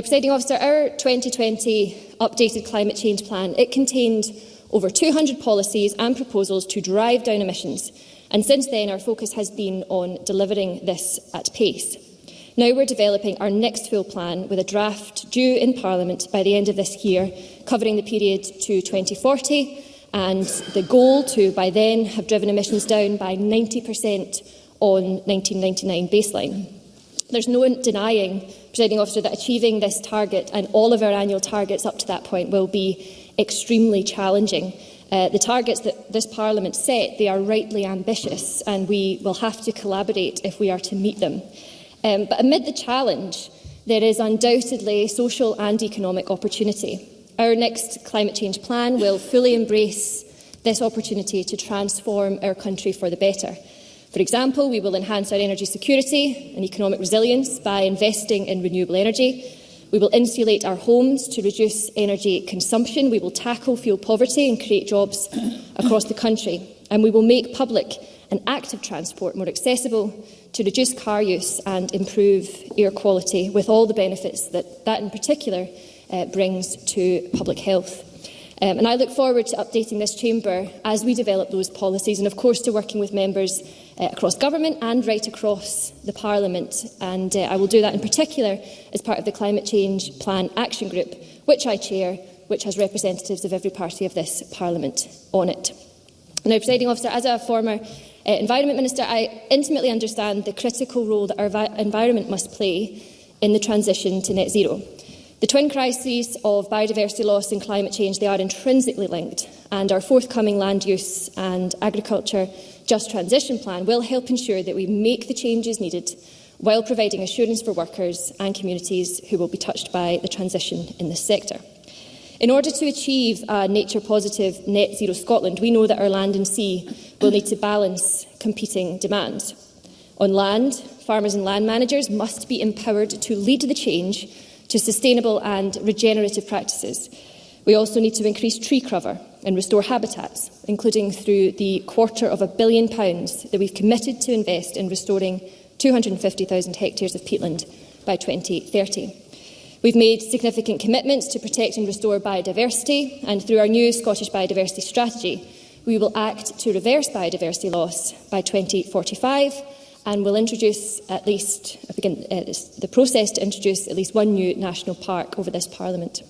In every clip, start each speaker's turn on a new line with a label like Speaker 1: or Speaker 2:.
Speaker 1: Presiding Officer, our 2020 updated climate change plan, it contained over 200 policies and proposals to drive down emissions, and since then our focus has been on delivering this at pace. Now we're developing our next full plan with a draft due in Parliament by the end of this year, covering the period to 2040, and the goal to, by then, have driven emissions down by 90% on 1999 baseline. There's no denying, Presiding Officer, that achieving this target and all of our annual targets up to that point will be extremely challenging. The targets that this Parliament set, they are rightly ambitious, and we will have to collaborate if we are to meet them. But amid the challenge, there is undoubtedly social and economic opportunity. Our next climate change plan will fully embrace this opportunity to transform our country for the better. For example, we will enhance our energy security and economic resilience by investing in renewable energy. We will insulate our homes to reduce energy consumption. We will tackle fuel poverty and create jobs across the country. And we will make public and active transport more accessible to reduce car use and improve air quality, with all the benefits that in particular brings to public health. And I look forward to updating this chamber as we develop those policies, and of course to working with members across government and right across the Parliament. And I will do that in particular as part of the Climate Change Plan Action Group, which I chair, which has representatives of every party of this Parliament on it. Now, Presiding Officer, as a former Environment Minister, I intimately understand the critical role that our environment must play in the transition to net zero. The twin crises of biodiversity loss and climate change, they are intrinsically linked, and our forthcoming land use and agriculture just transition plan will help ensure that we make the changes needed while providing assurance for workers and communities who will be touched by the transition in this sector. In order to achieve a nature-positive net zero Scotland, we know that our land and sea will need to balance competing demands. On land, farmers and land managers must be empowered to lead the change to sustainable and regenerative practices. We also need to increase tree cover and restore habitats, including through the £250 million that we've committed to invest in restoring 250,000 hectares of peatland by 2030. We've made significant commitments to protect and restore biodiversity, and through our new Scottish Biodiversity Strategy, we will act to reverse biodiversity loss by 2045, and will introduce begin the process to introduce at least one new national park over this Parliament.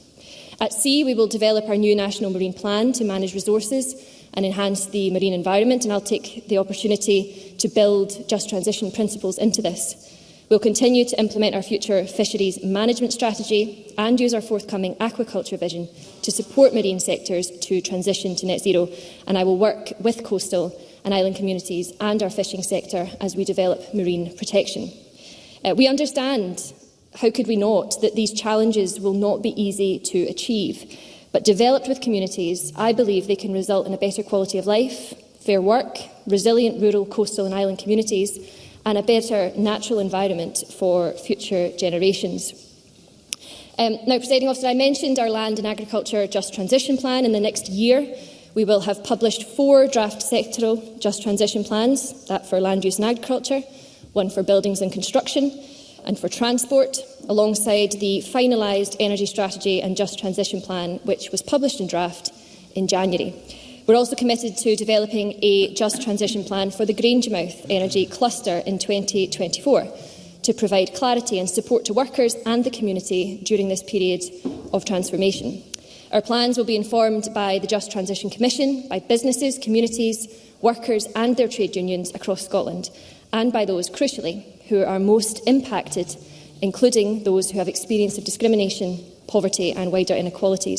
Speaker 1: At sea, we will develop our new National Marine Plan to manage resources and enhance the marine environment, and I'll take the opportunity to build just transition principles into this. We'll continue to implement our future fisheries management strategy and use our forthcoming aquaculture vision to support marine sectors to transition to net zero, and I will work with coastal and island communities and our fishing sector as we develop marine protection. We understand, how could we not, that these challenges will not be easy to achieve, but developed with communities, I believe they can result in a better quality of life, fair work, resilient rural, coastal and island communities, and a better natural environment for future generations. Now, Presiding Officer, I mentioned our Land and Agriculture Just Transition Plan. In the next year, we will have published 4 draft sectoral Just Transition Plans, that for land use and agriculture, one for buildings and construction, and for transport, alongside the finalised Energy Strategy and Just Transition Plan, which was published in draft in January. We're also committed to developing a Just Transition Plan for the Grangemouth Energy Cluster in 2024 to provide clarity and support to workers and the community during this period of transformation. Our plans will be informed by the Just Transition Commission, by businesses, communities, workers and their trade unions across Scotland, and by those, crucially, who are most impacted, including those who have experience of discrimination, poverty and wider inequalities.